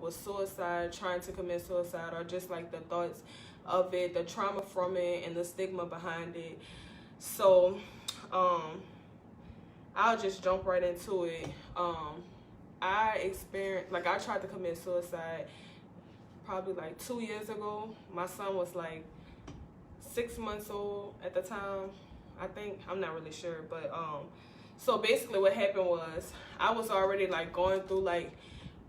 with suicide, trying to commit suicide, or just like the thoughts of it, the trauma from it, and the stigma behind it. So I'll just jump right into it. I experienced, like, I tried to commit suicide probably like 2 years ago. My son was like 6 months old at the time, I think. I'm not really sure, but so basically what happened was I was already like going through like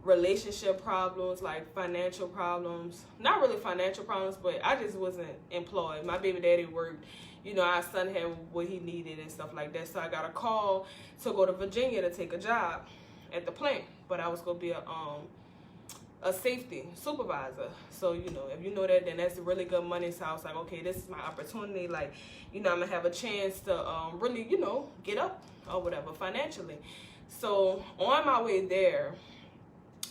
relationship problems, like financial problems. Not really financial problems, but I just wasn't employed. My baby daddy worked, you know, our son had what he needed and stuff like that. So I got a call to go to Virginia to take a job at the plant, but I was gonna be a safety supervisor. So, you know, if you know that, then that's really good money. So I was like, okay, this is my opportunity. Like, you know, I'm gonna have a chance to really, you know, get up or whatever financially. So on my way there,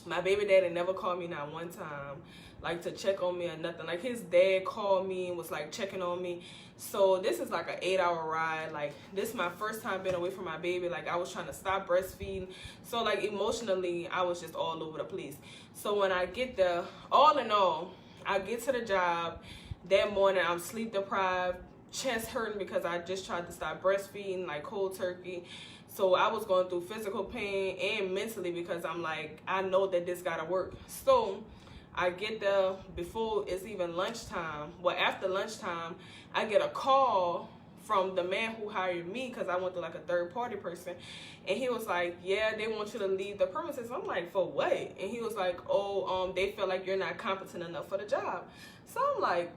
my baby daddy never called me not one time, like to check on me or nothing. Like his dad called me and was like checking on me. So this is like an 8-hour ride. Like this is my first time being away from my baby. Like I was trying to stop breastfeeding. So like emotionally, I was just all over the place. So when I get there, all in all, I get to the job that morning. I'm sleep deprived, chest hurting because I just tried to stop breastfeeding, like cold turkey. So I was going through physical pain and mentally because I'm like, I know that this gotta work. So I get there before it's even lunchtime. Well, after lunchtime, I get a call from the man who hired me because I went to like a third party person. And he was like, yeah, they want you to leave the premises. I'm like, for what? And he was like, oh, they feel like you're not competent enough for the job. So I'm like,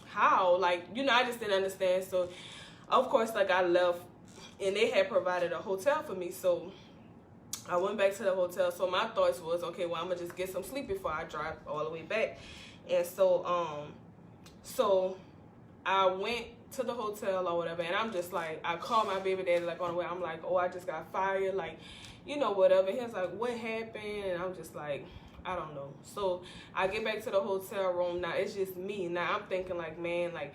how? Like, you know, I just didn't understand. So of course, like I left and they had provided a hotel for me. So I went back to the hotel. So my thoughts was, okay, well, I'm gonna just get some sleep before I drive all the way back. And so so I went to the hotel or whatever, and I'm just like, I called my baby daddy like on the way. I'm like, oh, I just got fired, like, you know, whatever. He was like, what happened? And I'm just like, I don't know. So I get back to the hotel room. Now it's just me. Now I'm thinking like, man, like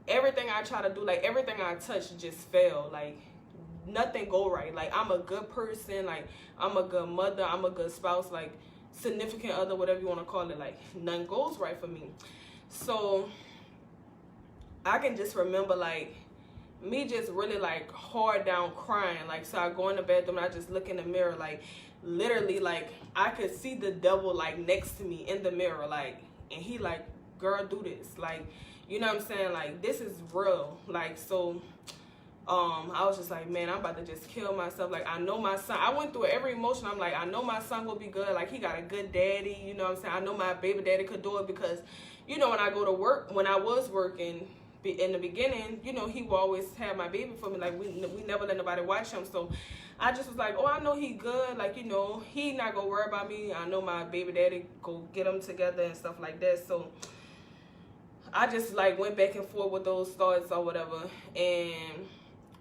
everything I try to do, like everything I touch just failed. Like nothing go right. Like I'm a good person, like I'm a good mother, I'm a good spouse, like significant other, whatever you want to call it. Like nothing goes right for me. So I can just remember like me just really like hard down crying. Like so I go in the bathroom and I just look in the mirror, like literally like I could see the devil like next to me in the mirror, like, and he like, girl, do this, like, you know what I'm saying, like this is real. Like so I was just like, man, I'm about to just kill myself. Like I know my son, I went through every emotion. I'm like, I know my son will be good. Like he got a good daddy, you know what I'm saying. I know my baby daddy could do it because, you know, when I go to work, when I was working in the beginning, you know, he will always have my baby for me. Like we never let nobody watch him. So I just was like, oh, I know he good. Like, you know, he not gonna worry about me. I know my baby daddy go get them together and stuff like that. So I just like went back and forth with those thoughts or whatever. And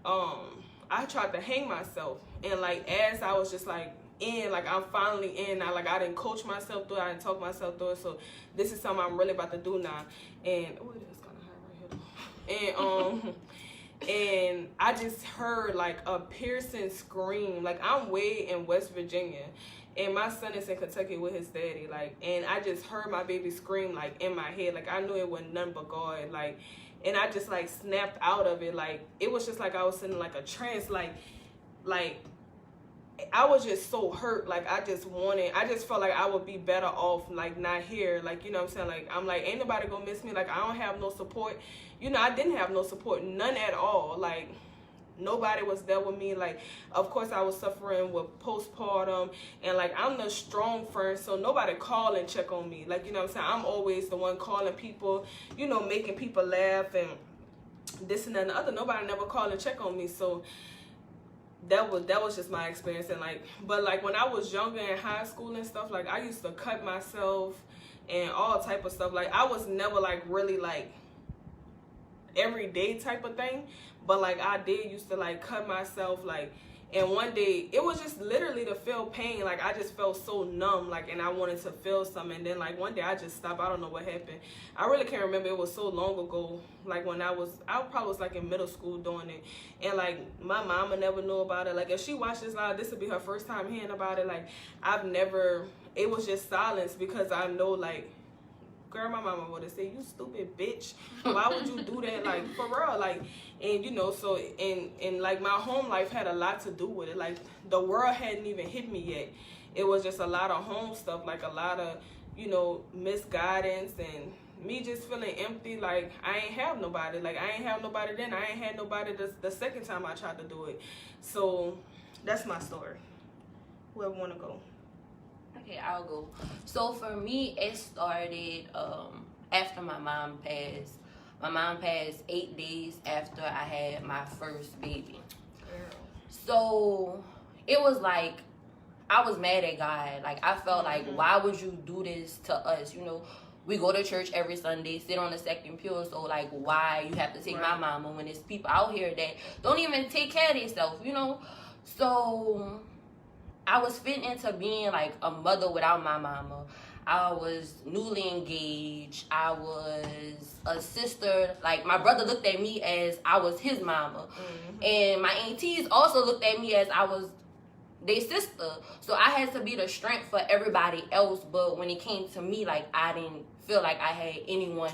I tried to hang myself. And like as I was just like in, like I'm finally in now, like I didn't coach myself through it, I didn't talk myself through it. So this is something I'm really about to do now. And oh, it is kind of high right here though. And I just heard like a piercing scream. Like I'm way in West Virginia and my son is in Kentucky with his daddy, like, and I just heard my baby scream like in my head. Like I knew it wasn't nothing but God. Like, and I just like snapped out of it. Like it was just like I was in like a trance. Like I was just so hurt. Like I just felt like I would be better off like not here. Like, you know what I'm saying? Like I'm like, ain't nobody gonna miss me. Like I don't have no support. You know, I didn't have no support, none at all. Like nobody was there with me. Like of course I was suffering with postpartum, and like I'm the strong friend, so nobody call and check on me. Like, you know what I'm saying, I'm always the one calling people, you know, making people laugh and this and that and the other. Nobody never called and check on me. So that was just my experience. And like, but like when I was younger in high school and stuff, like I used to cut myself and all type of stuff. Like I was never like really like everyday type of thing, but like I did used to like cut myself. Like, and one day it was just literally to feel pain. Like I just felt so numb, like, and I wanted to feel something. And then like one day I just stopped. I don't know what happened. I really can't remember. It was so long ago. Like when I probably was like in middle school doing it, and like my mama never knew about it. Like if she watched this live, this would be her first time hearing about it. Like I've never it was just silence, because I know, like, girl, my mama would have said, you stupid bitch, why would you do that, like, for real, like, and, you know, so, and like, my home life had a lot to do with it. Like, the world hadn't even hit me yet. It was just a lot of home stuff, like, a lot of, you know, misguidance, and me just feeling empty, like, I ain't have nobody. Like, I ain't have nobody then, I ain't had nobody the second time I tried to do it. So, that's my story. Whoever want to go. Okay, I'll go. So for me, it started after my mom passed. My mom passed 8 days after I had my first baby. So it was like, I was mad at God. Like, I felt like, why would you do this to us? You know, we go to church every Sunday, sit on the second pew. So, like, why you have to take my mama when there's people out here that don't even take care of themselves, you know? So I was fitting into being like a mother without my mama. I was newly engaged. I was a sister. Like, my brother looked at me as I was his mama. And my aunties also looked at me as I was their sister. So I had to be the strength for everybody else. But when it came to me, like, I didn't feel like I had anyone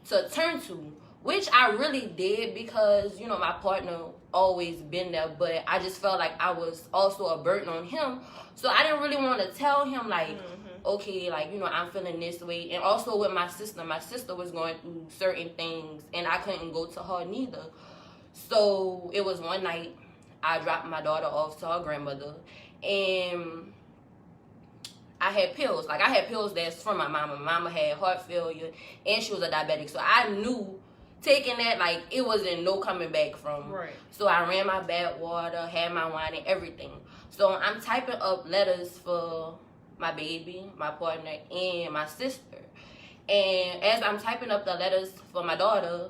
to turn to. Which I really did, because, you know, my partner always been there, but I just felt like I was also a burden on him. So I didn't really want to tell him, like, okay, like, you know, I'm feeling this way. And also with my sister was going through certain things, and I couldn't go to her neither. So it was one night, I dropped my daughter off to her grandmother, and I had pills. Like, I had pills that's from my mama. My mama had heart failure, and she was a diabetic. So I knew taking that, like, it wasn't no coming back from. So I ran my bad water, had my wine and everything. So I'm typing up letters for my baby, my partner, and my sister. And as I'm typing up the letters for my daughter,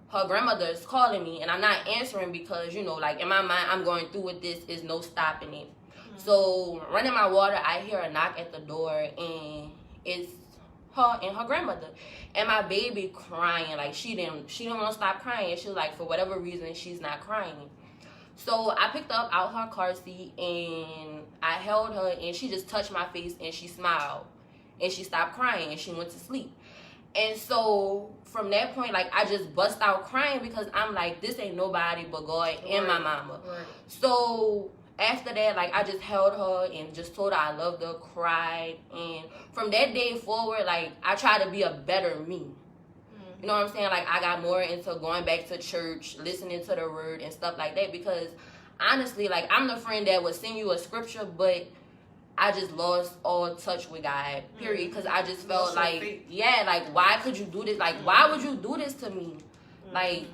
her grandmother is calling me, and I'm not answering because, you know, like, in my mind, I'm going through with this, is no stopping it. So running my water, I hear a knock at the door, and it's her and her grandmother, and my baby crying. Like, she didn't want to stop crying. She was like, for whatever reason, she's not crying. So I picked up out her car seat, and I held her, and she just touched my face, and she smiled, and she stopped crying, and she went to sleep. And so from that point, like, I just bust out crying, because I'm like, this ain't nobody but God and my mama. So after that, like, I just held her and just told her I loved her, cried. And from that day forward, like, I tried to be a better me. You know what I'm saying? Like, I got more into going back to church, listening to the word and stuff like that. Because honestly, like, I'm the friend that would send you a scripture, but I just lost all touch with God, period. Because I just felt like, like, why could you do this? Like, why would you do this to me? Like,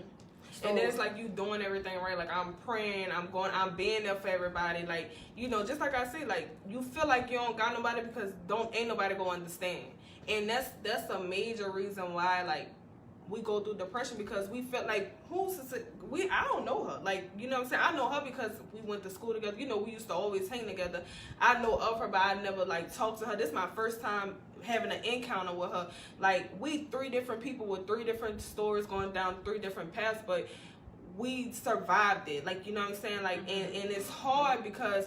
so, and then it's like you doing everything right. Like, I'm praying, I'm being there for everybody. Like, you know, just like I said, like, you feel like you don't got nobody because ain't nobody gonna understand. And that's a major reason why, like, we go through depression, because we felt like, I don't know her. Like, you know what I'm saying? I know her because we went to school together. You know, we used to always hang together. I know of her, but I never, like, talked to her. This is my first time having an encounter with her. Like, we 3 different people with 3 different stories going down 3 different paths, but we survived it. Like, you know what I'm saying? Like, and it's hard, because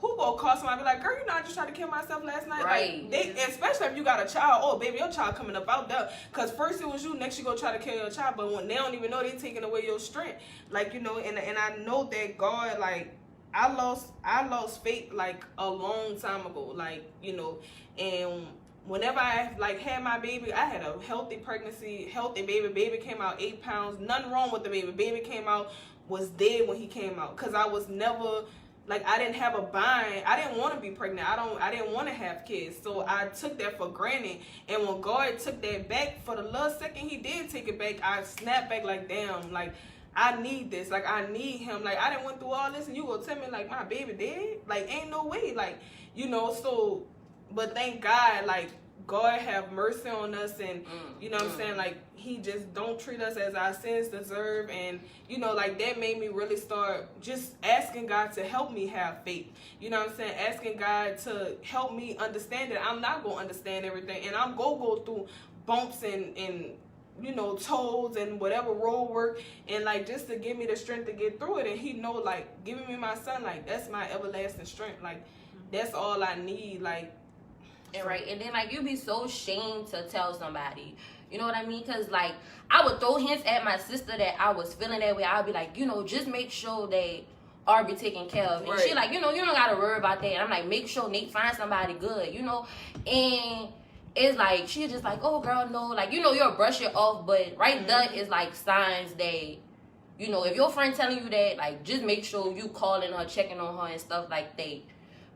who gonna call somebody and be like, girl, you know, I just tried to kill myself last night. Like, especially if you got a child. Oh, baby, your child coming up out there. Because first it was you, next you go try to kill your child. But when they don't even know, they taking away your strength. Like, you know, and I know that God, like, I lost faith, like, a long time ago. Like, you know, and whenever I, like, had my baby, I had a healthy pregnancy, healthy baby. Baby came out 8 pounds. Nothing wrong with the baby. Baby came out, was dead when he came out. Because I was never, like, I didn't have a bind. I didn't want to be pregnant. I didn't want to have kids. So I took that for granted. And when God took that back, for the last second he did take it back, I snapped back, like, damn, like, I need this. Like, I need him. Like, I didn't went through all this, and you gonna tell me, like, my baby dead? Like, ain't no way. Like, you know, so, but thank God, like, God have mercy on us, and you know what I'm saying, like, he just don't treat us as our sins deserve. And you know, like, that made me really start just asking God to help me have faith. You know what I'm saying? Asking God to help me understand that I'm not gonna understand everything, and I'm gonna go through bumps and you know, toes and whatever road work, and like, just to give me the strength to get through it. And he know, like, giving me my son, like, that's my everlasting strength. Like, that's all I need. Like, And right, and then like you be so ashamed to tell somebody. You know what I mean? Because like I would throw hints at my sister that I was feeling that way. I'd be like, just make sure they are be taken care of. And she like, you don't gotta worry about that. And I'm like, make sure Nate find somebody good, And it's like she's just like, oh girl, no, like you'll brush it off, but there is like signs that if your friend telling you that, like just make sure you calling her, checking on her and stuff like that.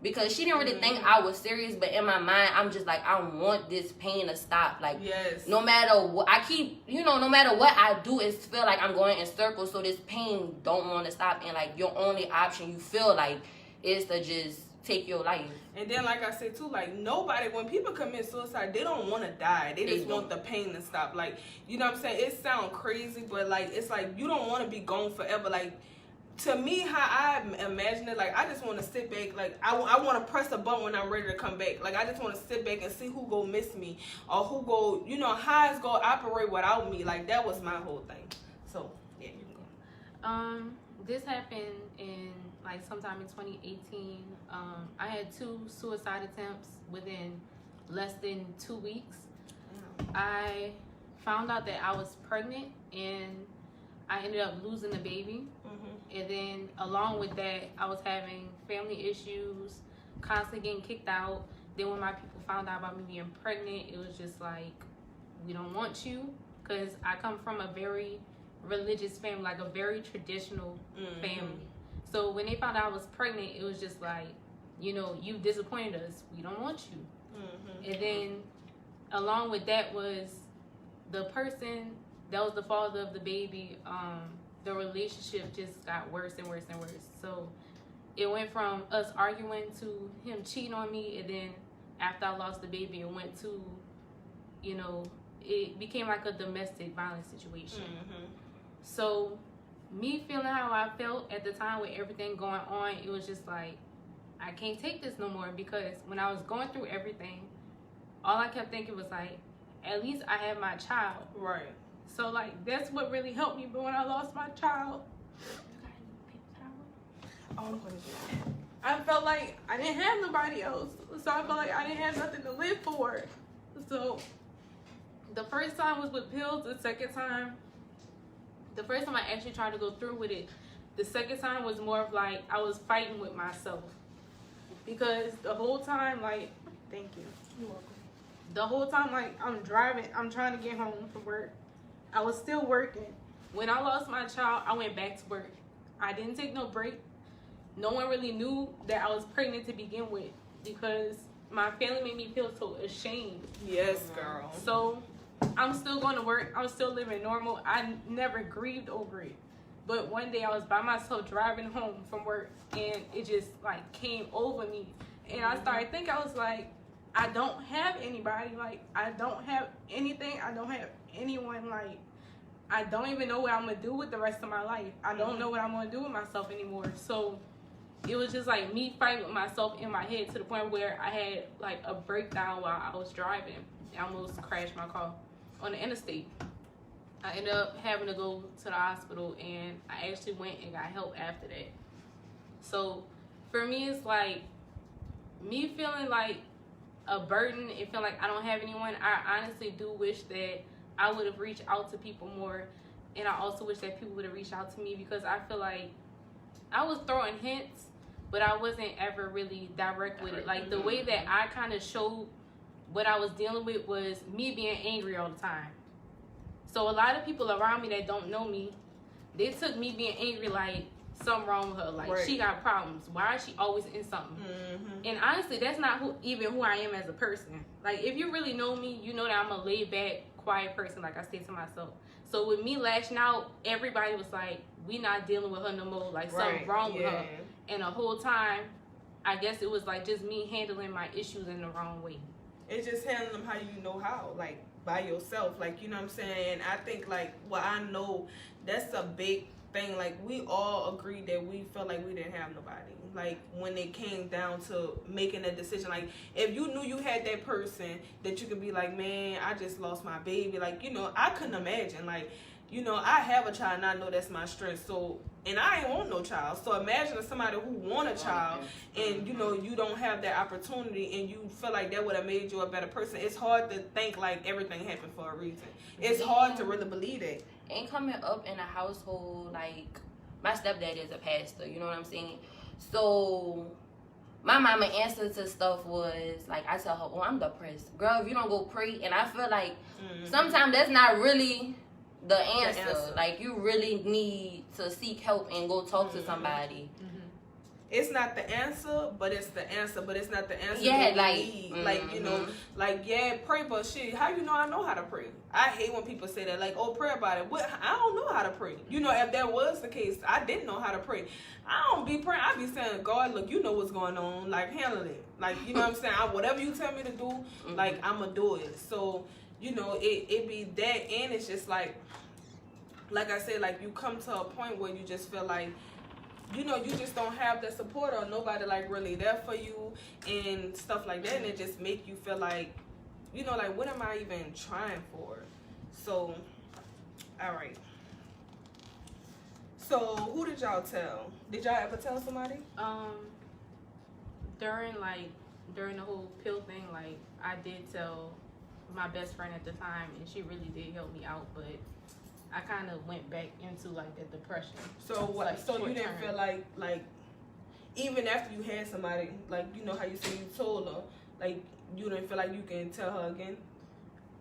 Because she didn't really think I was serious, but in my mind, I'm just like, I want this pain to stop. Like, no matter what, no matter what I do, it feel like I'm going in circles, so this pain don't want to stop. And, like, your only option you feel like is to just take your life. And then, like I said, too, like, nobody, when people commit suicide, they don't want to die. They just want the pain to stop. Like, you know what I'm saying? It sounds crazy, but, like, it's like you don't want to be gone forever. Like, to me, how I imagine it, like, I just want to sit back. Like, I want to press a button when I'm ready to come back. Like, I just want to sit back and see who go miss me or who go, how it's going to operate without me. Like, that was my whole thing. So, yeah, you can go. This happened in, like, sometime in 2018. I had 2 suicide attempts within less than 2 weeks. I found out that I was pregnant, and I ended up losing the baby. And then along with that, I was having family issues, constantly getting kicked out. Then when my people found out about me being pregnant, it was just like, we don't want you. Because I come from a very religious family, like a very traditional family. So when they found out I was pregnant, it was just like, you disappointed us. We don't want you. And then along with that was the person that was the father of the baby. The relationship just got worse and worse and worse. So it went from us arguing to him cheating on me, and then after I lost the baby, it went to, it became like a domestic violence situation. So me feeling how I felt at the time with everything going on, it was just like, I can't take this no more, because when I was going through everything, all I kept thinking was like, at least I have my child. Right. So, like, that's what really helped me. But when I lost my child, I felt like I didn't have nobody else. So I felt like I didn't have nothing to live for. So the first time was with pills. The first time I actually tried to go through with it. The second time was more of like I was fighting with myself. Because the whole time, like, thank you. You're welcome. The whole time, like, I'm driving, I'm trying to get home from work. I was still working. When I lost my child, I went back to work. I didn't take no break. No one really knew that I was pregnant to begin with, because my family made me feel so ashamed. Yes, girl. So I'm still going to work. I'm still living normal. I never grieved over it. But one day I was by myself driving home from work, and it just like came over me. And I started thinking, I was like, I don't have anybody. Like, I don't have anything. I don't have anyone. Like, I don't even know what I'm going to do with the rest of my life. I don't know what I'm going to do with myself anymore. So it was just like me fighting with myself in my head, to the point where I had like a breakdown while I was driving. I almost crashed my car on the interstate. I ended up having to go to the hospital, and I actually went and got help after that. So for me, it's like me feeling like a burden and feeling like I don't have anyone. I honestly do wish that I would have reached out to people more, and I also wish that people would have reached out to me, because I feel like I was throwing hints, but I wasn't ever really direct with it. Like, the way that I kind of showed what I was dealing with was me being angry all the time. So a lot of people around me that don't know me, they took me being angry like something wrong with her. Like, she got problems. Why is she always in something? And honestly, that's not even who I am as a person. Like, if you really know me, you know that I'm a laid back, quiet person, like I say to myself. So with me lashing out, everybody was like, we not dealing with her no more. Like, something wrong with her. And the whole time, I guess it was like just me handling my issues in the wrong way. It's just handling them how you know how, like, by yourself. Like, you know what I'm saying? And I think, like, well, I know that's a big thing. Like, we all agreed that we felt like we didn't have nobody. Like, when it came down to making a decision, like, if you knew you had that person that you could be like, man, I just lost my baby. Like, you know, I couldn't imagine. Like, you know, I have a child, and I know that's my strength. So and I ain't want no child. So imagine if somebody who want a child, and you know you don't have that opportunity, and you feel like that would have made you a better person. It's hard to think like everything happened for a reason. It's hard to really believe that. And coming up in a household, like, my stepdad is a pastor, you know what I'm saying? So my mama answer to stuff was like, I tell her, oh, I'm depressed, girl, if you don't go pray. And I feel like sometimes that's not really the answer. Like, you really need to seek help and go talk to somebody. It's not the answer, but it's the answer, but it's not the answer. Yeah, like, like, you know, like, yeah, pray, but shit, how you know I know how to pray? I hate when people say that, like, oh, pray about it. What? I don't know how to pray. You know, if that was the case, I didn't know how to pray. I don't be praying. I be saying, God, look, you know what's going on. Like, handle it. Like, you know what I'm saying? Whatever you tell me to do, like, I'm going to do it. So, you know, it be that, and it's just like I said, like, you come to a point where you just feel like, you know, you just don't have the support or nobody like really there for you and stuff like that, and it just make you feel like, you know, like, what am I even trying for? So, all right. So, who did y'all tell? Did y'all ever tell somebody? During the whole pill thing, like, I did tell my best friend at the time, and she really did help me out, but I kind of went back into like that depression. So what? Like, so you didn't feel like even after you had somebody, like, you know how you say you told her, like, you didn't feel like you can tell her again?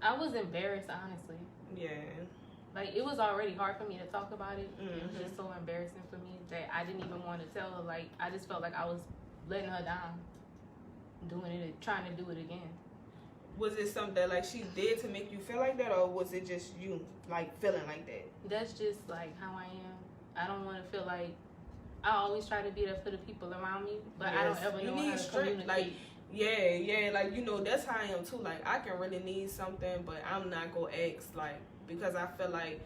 I was embarrassed, honestly. Yeah. Like, it was already hard for me to talk about it. It was just so embarrassing for me that I didn't even want to tell her. Like, I just felt like I was letting her down, trying to do it again. Was it something that, like, she did to make you feel like that, or was it just you, like, feeling like that? That's just, like, how I am. I don't want to feel like... I always try to be there for the people around me, but I don't ever know how to communicate. Like, yeah, like, you know, that's how I am, too. Like, I can really need something, but I'm not going to ask, like, because I feel like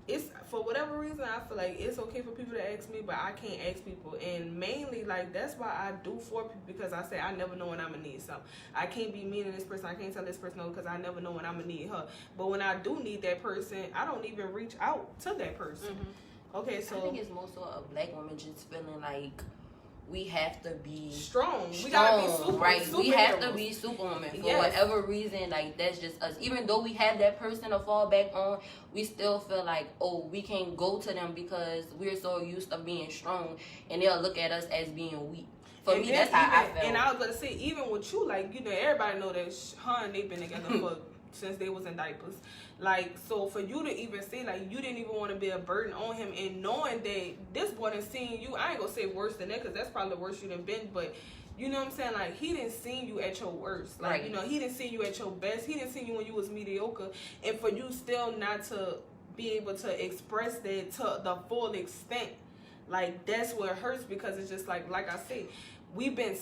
it's, for whatever reason, I feel like it's okay for people to ask me, but I can't ask people. And mainly, like, that's why I do for people, because I say I never know when I'm going to need something. I can't be mean to this person. I can't tell this person no, because I never know when I'm going to need her. But when I do need that person, I don't even reach out to that person. Okay, so I think it's more so a black woman just feeling like we have to be strong. We gotta be super, right? We have to be superwoman for whatever reason. Like, that's just us. Even though we have that person to fall back on, we still feel like, oh, we can't go to them because we're so used to being strong, and they'll look at us as being weak. For me, that's how I feel. And I was gonna say, even with you, like, you know, everybody know that her and they've been together for since they was in diapers. Like, so for you to even say, like, you didn't even want to be a burden on him, and knowing that this boy done seen you, I ain't gonna say worse than that, because that's probably the worst you done been, but you know what I'm saying? Like, he didn't see you at your worst. Like, you know, he didn't see you at your best. He didn't see you when you was mediocre. And for you still not to be able to express that to the full extent, like, that's what hurts, because it's just like I said, we've been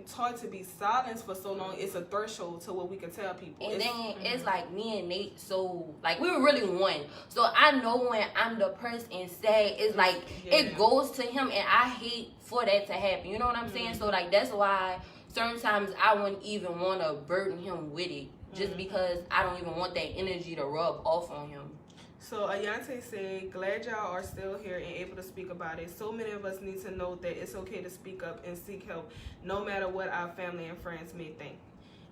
taught to be silenced for so long. It's a threshold to what we can tell people. And then it's like me and Nate, so like we were really one. So I know when I'm depressed and sad, it's like it goes to him, and I hate for that to happen. You know what I'm saying? So like that's why certain times I wouldn't even want to burden him with it, just because I don't even want that energy to rub off on him. So Ayante said, glad y'all are still here and able to speak about it. So many of us need to know that it's okay to speak up and seek help, no matter what our family and friends may think.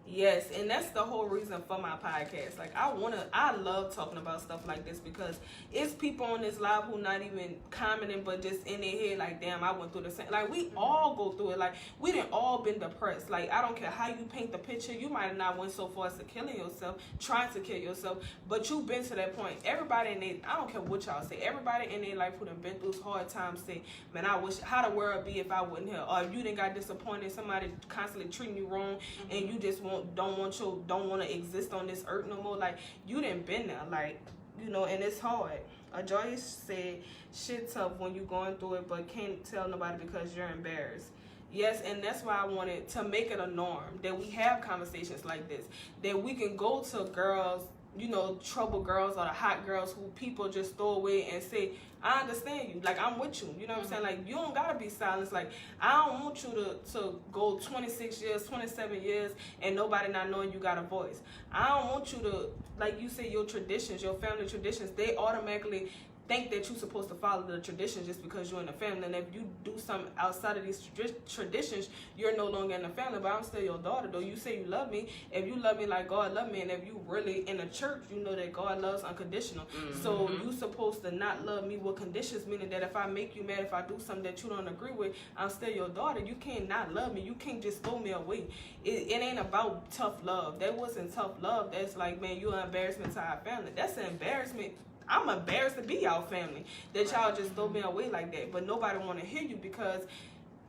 Yes, and that's the whole reason for my podcast. Like, I love talking about stuff like this, because it's people on this live who not even commenting, but just in their head like, damn, I went through the same. Like, we all go through it. Like, we done all been depressed. Like, I don't care how you paint the picture. You might have not went so far as to killing yourself, trying to kill yourself, but you've been to that point. Everybody in their, I don't care what y'all say, everybody in their life who done been through hard times say, man, I wish, how the world be if I wasn't here. Or if you done got disappointed, somebody constantly treating you wrong, and you just don't want to exist on this earth no more. Like, you done been there, like, you know, and it's hard. Joyce said, shit tough when you going through it, but can't tell nobody because you're embarrassed. Yes, and that's why I wanted to make it a norm that we have conversations like this, that we can go to girls, you know, trouble girls or the hot girls who people just throw away and say, I understand you. Like, I'm with you. You know what I'm saying? Like, you don't got to be silenced. Like, I don't want you to go 26 years, 27 years, and nobody not knowing you got a voice. I don't want you to, like you say, your traditions, your family traditions, they automatically think that you're supposed to follow the traditions just because you're in the family. And if you do something outside of these traditions, you're no longer in the family. But I'm still your daughter, though. You say you love me. If you love me like God love me, and if you really in the church, you know that God loves unconditional. So you supposed to not love me with conditions, meaning that if I make you mad, if I do something that you don't agree with, I'm still your daughter. You can't not love me. You can't just throw me away. It ain't about tough love. That wasn't tough love. That's like, man, you're an embarrassment to our family. That's an embarrassment. I'm embarrassed to be y'all family, that y'all just throw me away like that. But nobody want to hear you because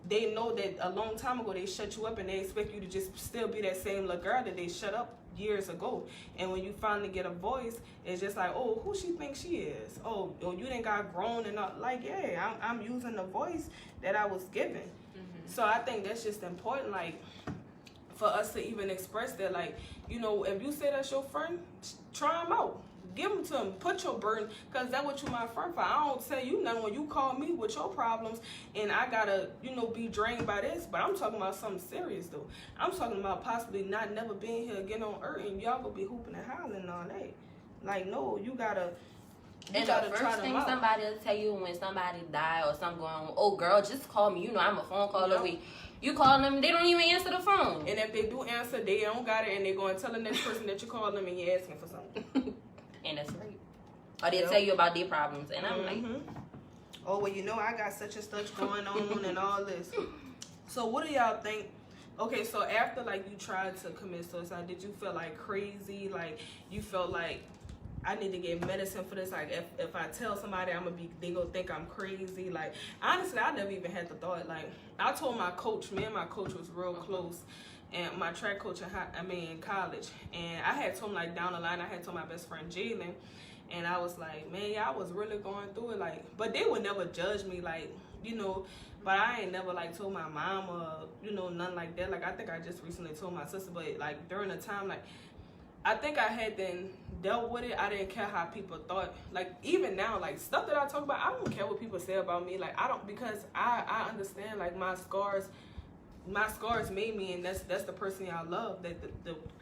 they know that a long time ago they shut you up and they expect you to just still be that same little girl that they shut up years ago. And when you finally get a voice, it's just like, oh, who she thinks she is? Oh, you didn't got grown and not like, yeah, I'm using the voice that I was given. So I think that's just important, like, for us to even express that, like, you know, if you say that's your friend, try them out. Give them to them. Put your burden, because that's what you my friend for. I don't tell you nothing when you call me with your problems and I gotta, you know, be drained by this. But I'm talking about something serious, though. I'm talking about possibly not never being here again on earth and y'all gonna be hooping and howling and all that. Like, no, you gotta. And the first thing somebody will tell you when somebody die or something going on, oh, girl, just call me. You know, I'm a phone call away. You call them, they don't even answer the phone. And if they do answer, they don't got it, and they go and tell the next person that you call them and you're asking for something. And that's right. Or they'll tell you about their problems. And I'm like, oh, well, you know, I got such and such going on and all this. So what do y'all think? Okay, so after, like, you tried to commit suicide, did you feel, like, crazy? Like, you felt like, I need to get medicine for this? Like, if I tell somebody, they gonna think I'm crazy? Like, honestly, I never even had the thought. Like, I told my coach, me and my coach was real close. And my track coach in college, and I had told him, like, down the line, I had told my best friend Jalen, and I was like, man, yeah, I was really going through it, like, but they would never judge me, like, you know, but I ain't never, like, told my mom or, you know, nothing like that. Like, I think I just recently told my sister, but, like, during the time, like, I think I had then dealt with it. I didn't care how people thought. Like, even now, like, stuff that I talk about, I don't care what people say about me. Like, I don't, because I understand, like, my scars made me, and that's the person y'all love. That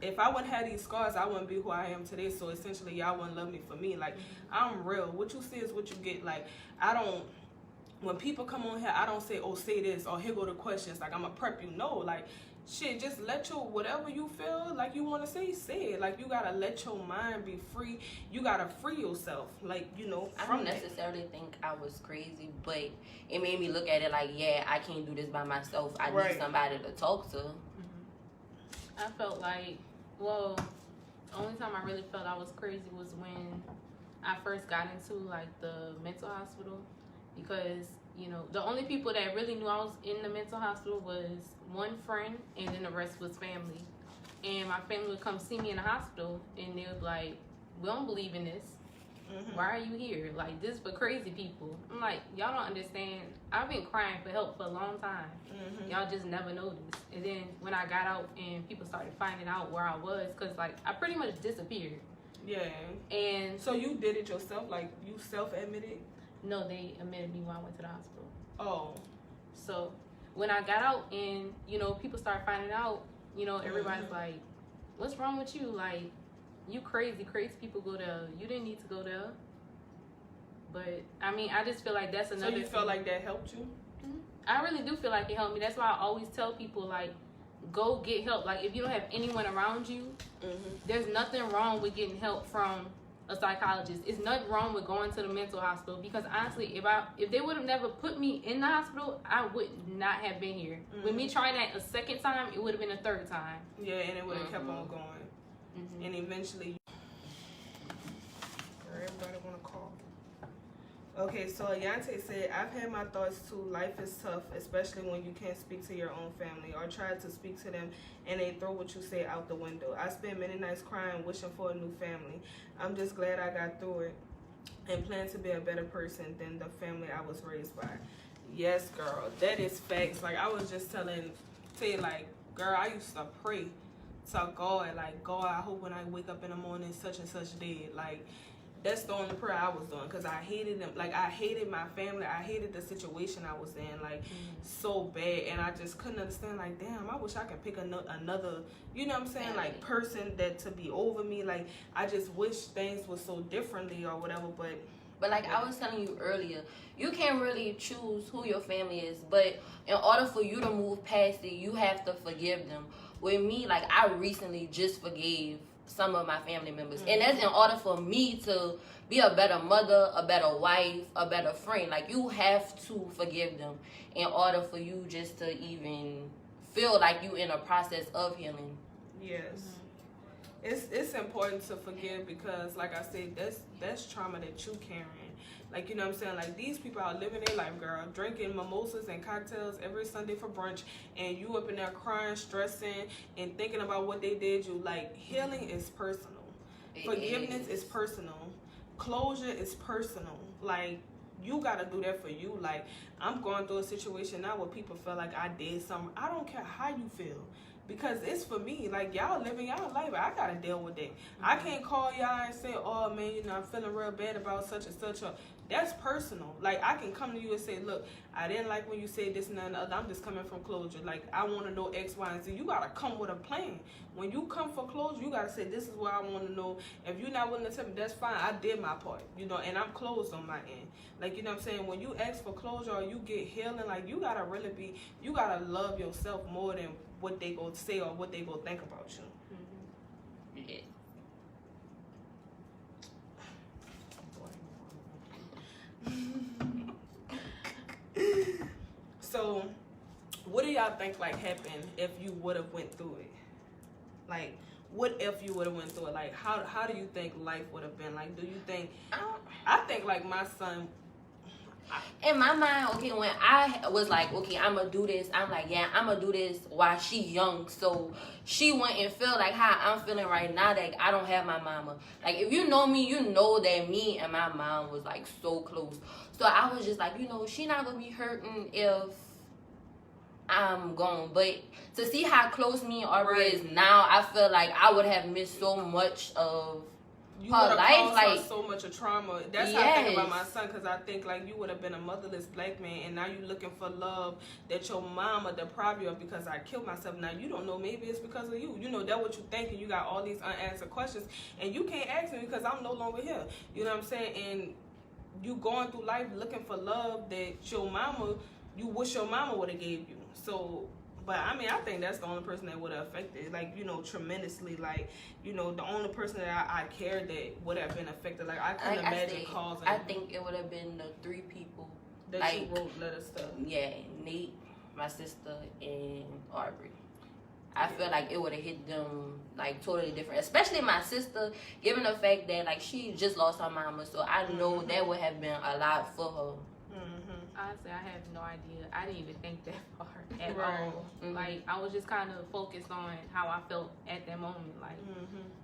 if I wouldn't have these scars, I wouldn't be who I am today. So essentially, y'all wouldn't love me for me. Like, I'm real. What you see is what you get. Like, I don't. When people come on here, I don't say, oh, say this, or here go the questions. Like, I'm gonna prep you. No, like, shit, just let your, whatever you feel like you want to say it. Like, you gotta let your mind be free. You gotta free yourself, like, you know, I don't necessarily think I was crazy, but it made me look at it like, yeah, I can't do this by myself. I need somebody to talk to. I felt like, well, the only time I really felt I was crazy was when I first got into, like, the mental hospital, because, you know, the only people that really knew I was in the mental hospital was one friend, and then the rest was family. And my family would come see me in the hospital, and they would be like, we don't believe in this. Why are you here? Like, this for crazy people. I'm like, y'all don't understand. I've been crying for help for a long time. Y'all just never noticed. And then when I got out and people started finding out where I was, because, like, I pretty much disappeared. Yeah. And so you did it yourself? Like, you self-admitted? No, they admitted me when I went to the hospital. Oh. So when I got out and, you know, people started finding out, you know, everybody's like, what's wrong with you? Like, you crazy people go there. You didn't need to go there. But, I mean, I just feel like that's another So you felt like that helped you? I really do feel like it helped me. That's why I always tell people, like, go get help. Like, if you don't have anyone around you, there's nothing wrong with getting help from a psychologist. It's nothing wrong with going to the mental hospital, because honestly, if they would have never put me in the hospital, I would not have been here. With me trying that a second time, it would have been a third time. Yeah, and it would have kept on going. And eventually, everybody want to call. Okay, so Ayante said, I've had my thoughts too. Life is tough, especially when you can't speak to your own family or try to speak to them and they throw what you say out the window. I spent many nights crying, wishing for a new family. I'm just glad I got through it and plan to be a better person than the family I was raised by. Yes, girl, that is facts. Like, I was just telling you, like, girl, I used to pray to God, like, God, I hope when I wake up in the morning, such and such dead. Like, that's the only prayer I was doing, because I hated them. Like, I hated my family. I hated the situation I was in, like, so bad. And I just couldn't understand, like, damn, I wish I could pick another, you know what I'm saying, like, person that to be over me. Like, I just wish things were so differently or whatever. But But like I was telling you earlier, you can't really choose who your family is. But in order for you to move past it, you have to forgive them. With me, like I recently just forgave some of my family members. And that's in order for me to be a better mother, a better wife, a better friend. Like you have to forgive them in order for you just to even feel like you in a process of healing. Yes. It's important to forgive because, like I said, that's trauma that you carrying. Like, you know what I'm saying? Like, these people are living their life, girl, drinking mimosas and cocktails every Sunday for brunch, and you up in there crying, stressing, and thinking about what they did you. Like, healing is personal. Forgiveness is personal. Closure is personal. Like, you got to do that for you. Like, I'm going through a situation now where people feel like I did something. I don't care how you feel. Because it's for me. Like, y'all living y'all life. I got to deal with it. I can't call y'all and say, oh, man, you know, I'm feeling real bad about such and such. That's personal. Like, I can come to you and say, look, I didn't like when you said this and that and the other. I'm just coming from closure. Like, I want to know X, Y, and Z. You got to come with a plan. When you come for closure, you got to say, this is what I want to know. If you're not willing to tell me, that's fine. I did my part, you know, and I'm closed on my end. Like, you know what I'm saying? When you ask for closure or you get healing, like, you got to really be, you got to love yourself more than what they gonna say or what they gonna think about you. Yeah. So, what do y'all think like happened if you would have went through it? Like, what if you would have went through it? Like, how do you think life would have been? Like, do you think? I think like my son. In my mind, okay, when I was like, okay, I'm gonna do this, I'm like, yeah, I'm gonna do this while she young, so she wouldn't feel like how I'm feeling right now that I don't have my mama. Like, if you know me, you know that me and my mom was like so close. So I was just like, you know, she not gonna be hurting if I'm gone. But to see how close me and Aubrey is now, I feel like I would have missed so much of you her life, like so much of trauma. That's how I think about my son, because I think like you would have been a motherless black man, and now you looking for love that your mama deprived you of because I killed myself. Now you don't know, maybe it's because of you. You know, that's what you think, and you got all these unanswered questions, and you can't ask me because I'm no longer here. You know what I'm saying? And you going through life looking for love that your mama, you wish your mama would have gave you. So. But I mean, I think that's the only person that would have affected, like, you know, tremendously. Like, you know, the only person that I cared that would have been affected. Like, I couldn't imagine causing. I think it would have been the 3 people that like, you wrote letters to. Yeah, Nate, my sister, and Aubrey. I feel like it would have hit them like totally different, especially my sister, given the fact that like she just lost her mama. So I know that would have been a lot for her. Honestly, I have no idea. I didn't even think that far at all. Like, I was just kind of focused on how I felt at that moment. Like,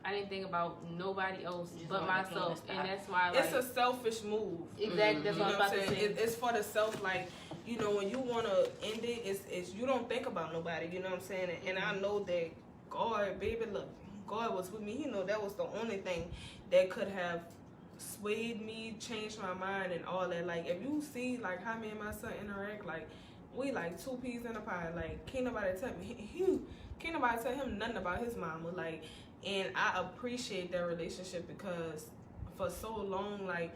I didn't think about nobody else but myself. And that's why, like, it's a selfish move. Exactly. That's what I was about to say. It's for the self, like, you know, when you want to end it, it's you don't think about nobody, you know what I'm saying? And I know that God, baby, look, God was with me. You know, that was the only thing that could have swayed me, changed my mind, and all that. Like, if you see like how me and my son interact, like we like 2 peas in a pie. Like, can't nobody tell him nothing about his mama. Like, and I appreciate that relationship because for so long, like,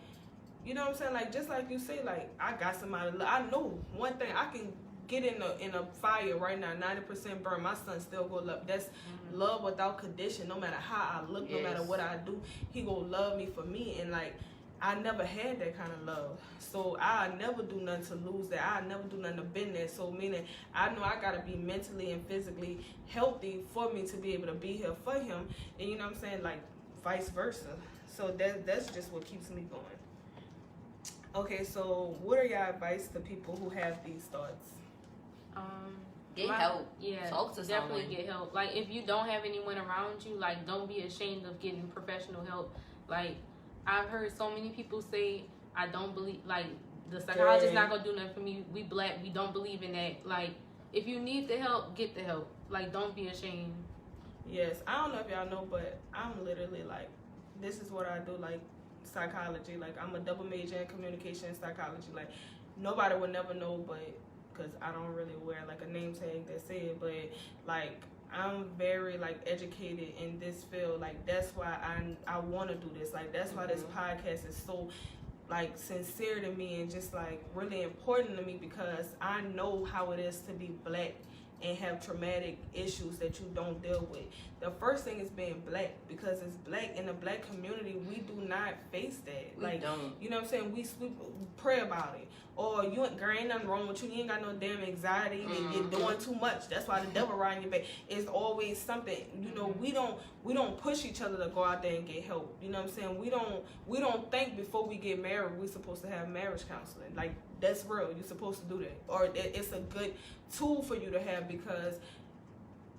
you know what I'm saying, like, just like you say, like, I got somebody. I know one thing, I can get in a fire right now, 90% burn, my son still go love. That's love without condition. No matter how I look, no matter what I do, he go love me for me. And like, I never had that kind of love, so I never do nothing to lose that. I never do nothing to bend that. So meaning, I know I gotta be mentally and physically healthy for me to be able to be here for him. And you know what I'm saying, like vice versa. So that's just what keeps me going. Okay, so what are your advice to people who have these thoughts? Get help. Yeah, talk to definitely someone. get help. Like, if you don't have anyone around you, like, don't be ashamed of getting professional help. Like, I've heard so many people say, I don't believe, like, the psychologist not gonna do nothing for me. We black, we don't believe in that. Like, if you need the help, get the help. Like, don't be ashamed. Yes, I don't know if y'all know, but I'm literally like, this is what I do, like psychology. Like, I'm a double major in communication and psychology. Like, nobody would never know, but because I don't really wear like a name tag that say it, but like, I'm very like educated in this field. Like, that's why I want to do this. Like, that's why this podcast is so like sincere to me and just like really important to me, because I know how it is to be black and have traumatic issues that you don't deal with. The first thing is being black, because it's black in the black community, we do not face that. We don't. You know what I'm saying? We pray about it. Or you ain't nothing wrong with you. You ain't got no damn anxiety. You're doing too much. That's why the devil riding your back. It's always something. You know, we don't push each other to go out there and get help. You know what I'm saying? We don't think before we get married we're supposed to have marriage counseling. Like, that's real. You're supposed to do that. Or it's a good tool for you to have, because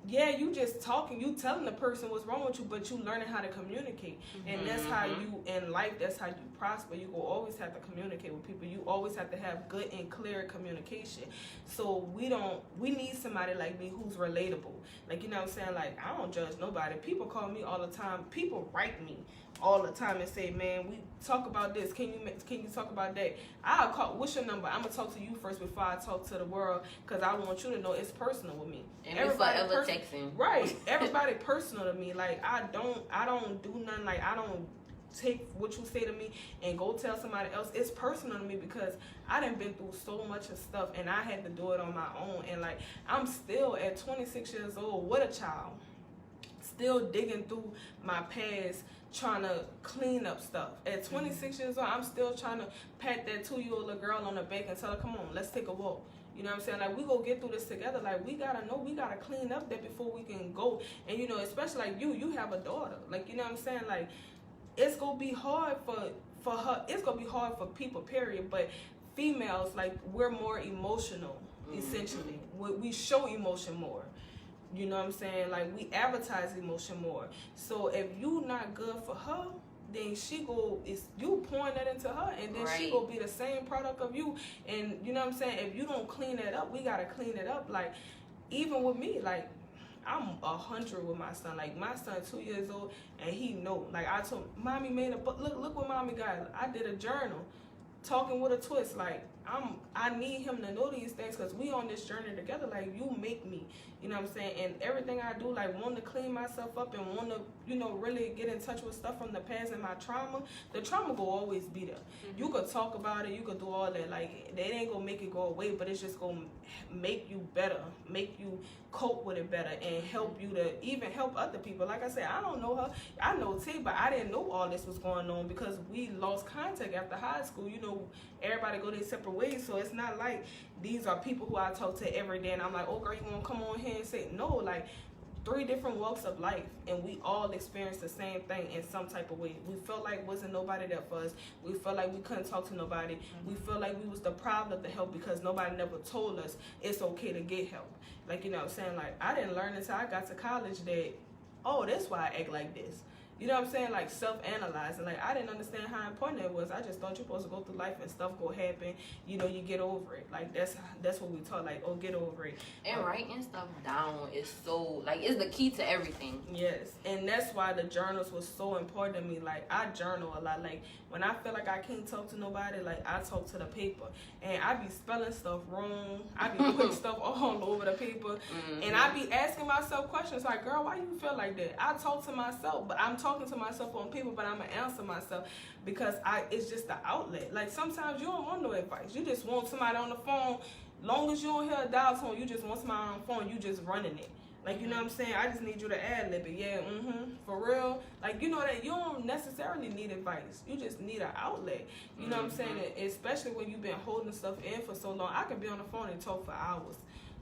yeah, you just talking, you telling the person what's wrong with you, but you learning how to communicate. And that's how you, in life, that's how you prosper. You will always have to communicate with people. You always have to have good and clear communication. So we need somebody like me who's relatable. Like, you know what I'm saying? Like, I don't judge nobody. People call me all the time. People write me all the time and say, man, we talk about this. Can you talk about that? I'll call. What's your number? I'm gonna talk to you first before I talk to the world, because I want you to know it's personal with me. And everybody forever texting. Right. Everybody personal to me. Like, I don't do nothing. Like, I don't take what you say to me and go tell somebody else. It's personal to me, because I done been through so much of stuff and I had to do it on my own. And like, I'm still at 26 years old with a child, still digging through my past, trying to clean up stuff. At 26 years old, I'm still trying to pat that 2-year-old little girl on the back and tell her, come on, let's take a walk. You know what I'm saying? Like, we go get through this together. Like, we gotta know, we gotta clean up that before we can go. And, you know, especially like you have a daughter. Like, you know what I'm saying? Like, it's gonna be hard for her. It's gonna be hard for people, period. But females, like, we're more emotional, essentially. We show emotion more. You know what I'm saying? Like, we advertise emotion more. So if you not good for her, then you pouring that into her, and then she will be the same product of you. And you know what I'm saying? If you don't clean that up, we gotta clean it up. Like, even with me, like, I'm 100 with my son. Like, my son 2 years old, and he know. Like, I told mommy made a book. Look what mommy got. I did a journal, talking with a twist. Like, I need him to know these things, because we on this journey together. Like, you make me, you know what I'm saying? And everything I do, like, want to clean myself up and want to, you know, really get in touch with stuff from the past and my trauma. The trauma will always be there. You could talk about it, you could do all that. Like, they ain't gonna make it go away, but it's just gonna make you better, make you cope with it better, and help you to even help other people. Like I said, I don't know her. I know T, but I didn't know all this was going on, because we lost contact after high school. You know, everybody go their separate ways, so it's not like these are people who I talk to every day and I'm like, oh girl, you wanna come on here and say no? Like, 3 different walks of life, and we all experienced the same thing in some type of way. We felt like wasn't nobody there for us. We felt like we couldn't talk to nobody. We felt like we was deprived of the help because nobody never told us it's okay to get help. Like, you know what I'm saying? Like, I didn't learn until I got to college that, oh, that's why I act like this. You know what I'm saying? Like, self-analyzing. Like, I didn't understand how important it was. I just thought you're supposed to go through life and stuff go happen. You know, you get over it. Like, that's what we taught. Like, oh, get over it. And writing stuff down is so, like, it's the key to everything. Yes. And that's why the journals was so important to me. Like, I journal a lot. Like, when I feel like I can't talk to nobody, like, I talk to the paper. And I be spelling stuff wrong. I be putting stuff all over the paper. And I be asking myself questions like, girl, why you feel like that? I talk to myself, but I'm talking to myself on paper, but I'm going to answer myself, because it's just the outlet. Like, sometimes you don't want no advice. You just want somebody on the phone. Long as you don't hear a dial tone, you just want somebody on the phone, you just running it. Like, you know what I'm saying? I just need you to ad-lib it. Yeah, for real. Like, you know that you don't necessarily need advice. You just need an outlet. You know what I'm saying? Especially when you've been holding stuff in for so long. I can be on the phone and talk for hours.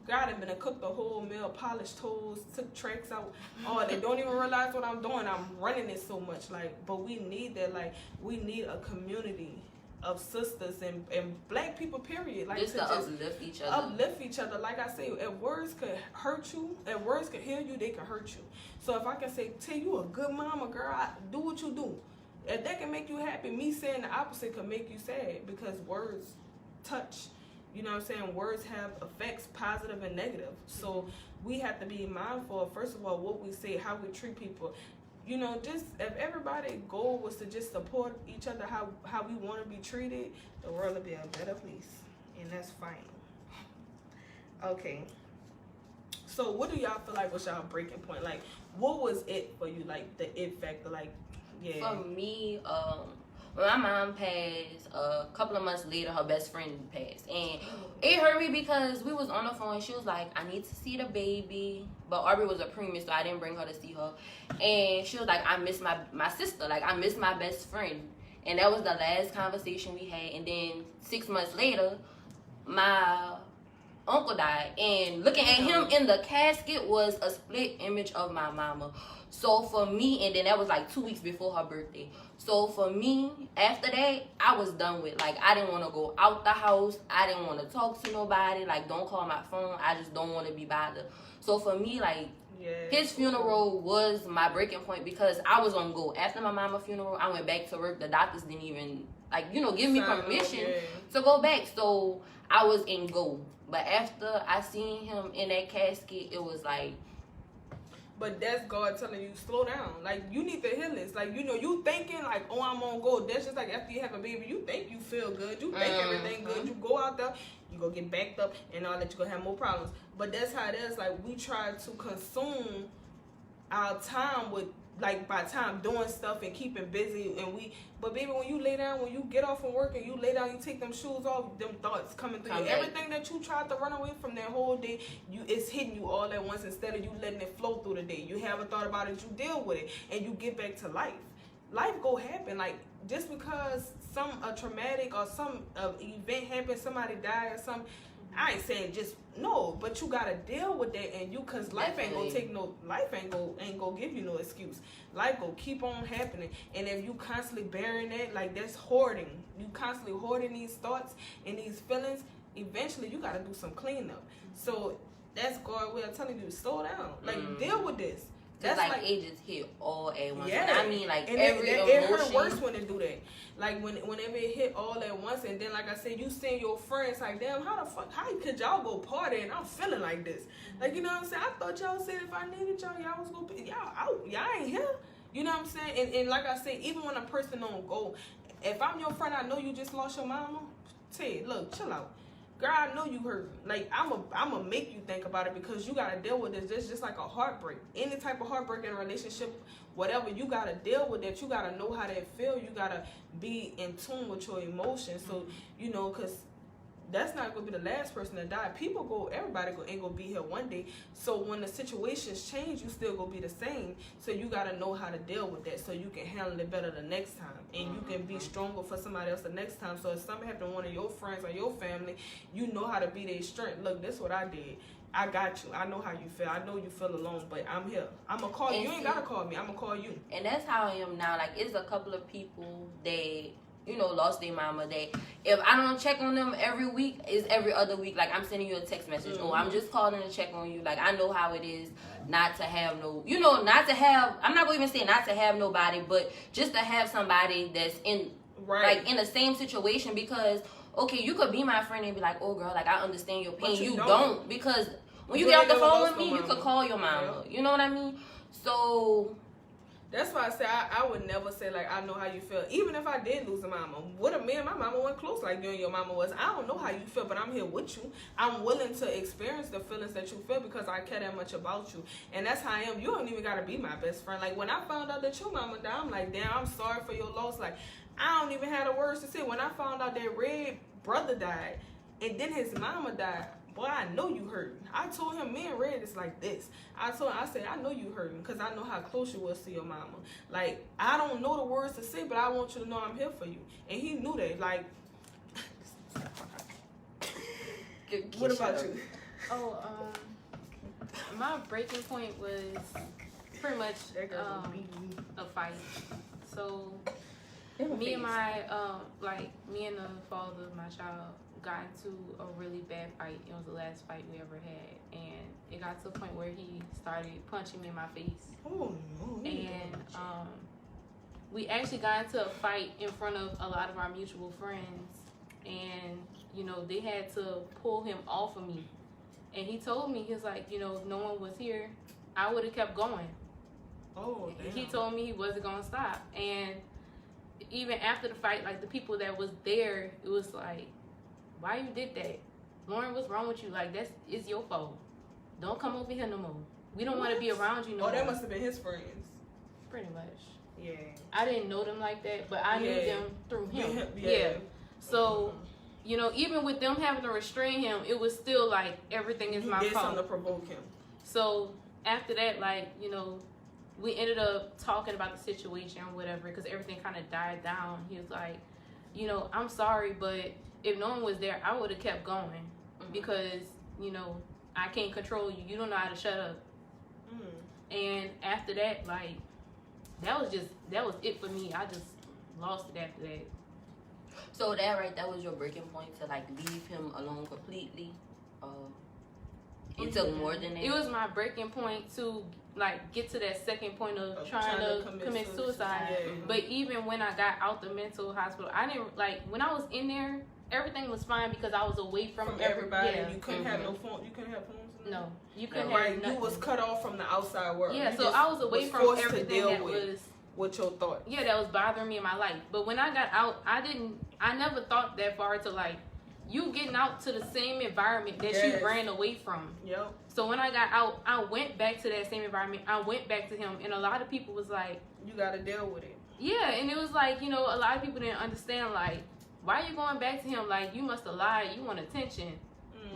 God, I've been to cook the whole meal, polished toast, took tracks out. Oh, they don't even realize what I'm doing. I'm running it so much. Like, but we need that. Like, we need a community of sisters and black people, period. Like, just to uplift each other. Uplift each other. Like I say, if words could hurt you, if words could heal you, they can hurt you. So if I can say, tell you a good mama, girl, do what you do. If that can make you happy, me saying the opposite could make you sad, because words touch. You know what I'm saying? Words have effects, positive and negative. So we have to be mindful of, first of all, what we say, how we treat people. You know, just if everybody's goal was to just support each other how we want to be treated, the world would be a better place. And that's fine. Okay. So what do y'all feel like was y'all breaking point? Like, what was it for you? Like, the it factor? Like, yeah. For me, when my mom passed, a couple of months later, her best friend passed. And it hurt me because we was on the phone and she was like, I need to see the baby. But Aubrey was a preemie, so I didn't bring her to see her. And she was like, I miss my sister. Like, I miss my best friend. And that was the last conversation we had. And then 6 months later, my uncle died. And looking at him in the casket was a split image of my mama. So for me, and then that was like 2 weeks before her birthday. So for me, after that, I was done with. Like, I didn't want to go out the house. I didn't want to talk to nobody. Like, don't call my phone. I just don't want to be bothered. So for me, like, his funeral was my breaking point because I was on go. After my mama's funeral, I went back to work. The doctors didn't even, like, you know, give me permission to go back. So I was in go. But after I seen him in that casket, it was like, but that's God telling you, slow down. Like, you need to heal this. Like, you know, you thinking like, oh, I'm on go. That's just like after you have a baby, you think you feel good. You think everything good. You go out there, you go get backed up and all that. You gonna have more problems. But that's how it is. Like, we try to consume our time with, like, by time doing stuff and keeping busy. But baby, when you lay down, when you get off from work and you lay down, you take them shoes off, them thoughts coming through you. Everything that you tried to run away from that whole day, it's hitting you all at once instead of you letting it flow through the day. You haven't thought about it, you deal with it, and you get back to life. Life go happen. Like, just because a traumatic or some event happened, somebody died or something, I ain't saying just no, but you gotta deal with that, and cause life ain't gonna give you no excuse. Life gonna keep on happening, and if you constantly bearing that, like, that's hoarding. You constantly hoarding these thoughts and these feelings. Eventually, you gotta do some cleanup. So that's God way of telling you to slow down. Like, deal with this. That's like it just hit all at once. Yeah. And I mean, like, and every it emotion. hurt worse when it do that. Like, whenever it hit all at once, and then, like I said, you seeing your friends, like, damn, how could y'all go party and I'm feeling like this? Like, you know what I'm saying? I thought y'all said if I needed y'all was gonna be y'all out. Y'all ain't here. You know what I'm saying? And like I said, even when a person don't go, if I'm your friend, I know you just lost your mama. Say, look, chill out. Girl, I know you hurt. Like, I'm a make you think about it because you gotta deal with this. It's just like a heartbreak. Any type of heartbreak in a relationship, whatever, you gotta deal with that. You gotta know how that feel. You gotta be in tune with your emotions. So, you know, cause that's not gonna be the last person to die. Everybody ain't gonna be here one day. So when the situations change, you still gonna be the same. So you gotta know how to deal with that so you can handle it better the next time. And you can be stronger for somebody else the next time. So if something happened to one of your friends or your family, you know how to be their strength. Look, this is what I did. I got you. I know how you feel. I know you feel alone, but I'm here. I'm gonna call you. You ain't gotta call me. I'm gonna call you. And that's how I am now. Like, it's a couple of people that, you know, lost their mama, that if I don't check on them every week, it's every other week. Like, I'm sending you a text message. Oh, I'm just calling to check on you. Like, I know how it is not to have no, you know, not to have, I'm not going to even say not to have nobody, but just to have somebody that's in, like, in the same situation. Because, okay, you could be my friend and be like, oh, girl, like, I understand your pain. You don't. Because when you get off the phone with me, you could call your mama. You know what I mean? So that's why I say I would never say, like, I know how you feel. Even if I did lose a mama, what if me and my mama weren't close like you and your mama was? I don't know how you feel, but I'm here with you. I'm willing to experience the feelings that you feel because I care that much about you. And that's how I am. You don't even got to be my best friend. Like, when I found out that your mama died, I'm like, damn, I'm sorry for your loss. Like, I don't even have the words to say. When I found out that Red brother died and then his mama died, boy, I know you hurting. I told him, me and Red is like this. I said, I know you hurting because I know how close you was to your mama. Like, I don't know the words to say, but I want you to know I'm here for you. And he knew that. Like, what about you? Oh, my breaking point was pretty much a fight. So me and the father of my child got into a really bad fight. It was the last fight we ever had, and it got to a point where he started punching me in my face. Oh no! And we actually got into a fight in front of a lot of our mutual friends, and you know, they had to pull him off of me. And he told me, he was like, you know, if no one was here, I would have kept going. Oh, damn. He told me he wasn't gonna stop. And even after the fight, like, the people that was there, it was like, why you did that? Lauren, what's wrong with you? Like, it's your fault. Don't come over here no more. We don't want to be around you no more. Oh, that must have been his friends. Pretty much. Yeah. I didn't know them like that, but I knew them through him. Yeah. So, you know, even with them having to restrain him, it was still like everything is my fault. You did fault. something to provoke him. So after that, like, you know, we ended up talking about the situation or whatever, because everything kind of died down. He was like, you know, I'm sorry, but if no one was there, I would have kept going because, you know, I can't control you. You don't know how to shut up. And after that, like, that was it for me. I just lost it after that. So that was your breaking point to like leave him alone completely. It took more than that. It was my breaking point to like get to that second point of trying to commit suicide. Yeah. But even when I got out the mental hospital, I didn't like when I was in there. Everything was fine because I was away from everybody. Yeah. You couldn't have no phone. You couldn't have phones. No, you couldn't have have nothing. You was cut off from the outside world. Yeah, you so I was away from everything that was with your thoughts. Yeah, that was bothering me in my life. But when I got out, I never thought that far to like you getting out to the same environment that you ran away from. Yep. So when I got out, I went back to that same environment. I went back to him, and a lot of people was like, "You got to deal with it." Yeah, and it was like, you know, a lot of people didn't understand like, why are you going back to him? Like, you must have lied. You want attention.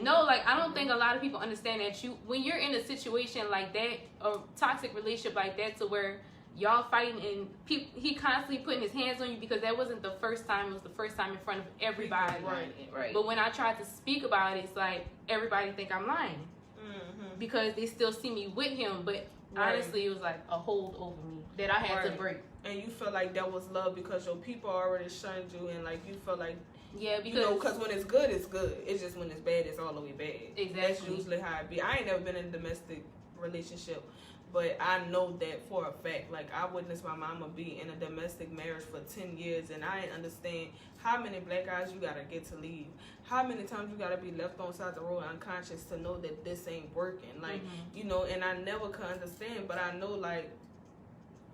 No, like, I don't think a lot of people understand that when you're in a situation like that, a toxic relationship like that, to where y'all fighting and he constantly putting his hands on you because that wasn't the first time. It was the first time in front of everybody. Right. But when I tried to speak about it, it's like everybody think I'm lying because they still see me with him. But honestly, it was like a hold over me that I had to break. And you feel like that was love because your people already shunned you, and like you feel like. Yeah, because you know, because when it's good, it's good. It's just when it's bad, it's all the way bad. Exactly. That's usually how it be. I ain't never been in a domestic relationship, but I know that for a fact. Like, I witnessed my mama be in a domestic marriage for 10 years, and I didn't understand how many black guys you gotta get to leave. How many times you gotta be left on side the road unconscious to know that this ain't working. Like, you know, and I never could understand, but I know, like,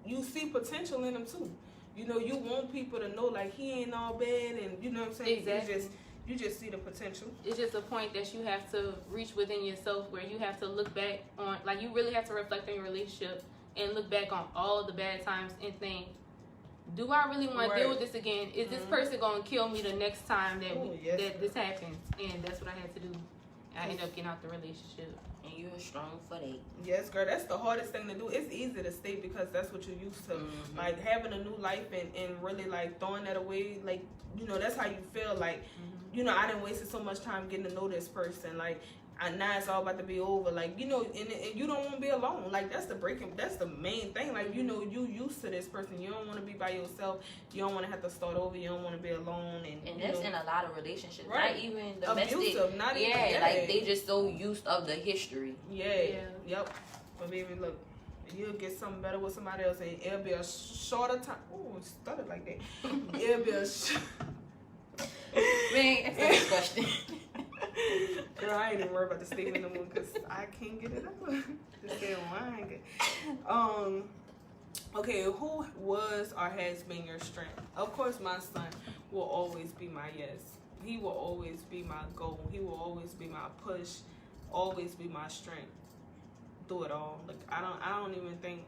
you see potential in them too. You know, you want people to know, like, he ain't all bad, and you know what I'm saying? Exactly. You just see the potential. It's just a point that you have to reach within yourself where you have to look back on, like, you really have to reflect on your relationship and look back on all the bad times and think, do I really want to deal with this again? Is this person going to kill me the next time that this happens? And that's what I had to do. I ended up getting out the relationship. And you're strong for that. Yes, girl. That's the hardest thing to do. It's easy to stay because that's what you're used to. Like, having a new life and really, like, throwing that away. Like, you know, that's how you feel. Like, you know, I didn't waste so much time getting to know this person. Like, now it's all about to be over. Like, you know, and you don't want to be alone. Like, that's the main thing. Like, you know, you used to this person. You don't want to be by yourself. You don't want to have to start over. You don't want to be alone. And that's in a lot of relationships. Not even domestic. Abusive, not even. Like, they just so used of the history. Yep. But baby, look, you'll get something better with somebody else, and it'll be a shorter time. Oh, it started like that. It'll be a Man, that's the next question. Girl, I ain't even worried about the statement no more because I can't get it up. Just saying wine. Okay, who was or has been your strength? Of course, my son will always be my yes. He will always be my goal. He will always be my push. Always be my strength through it all. Like, I don't even think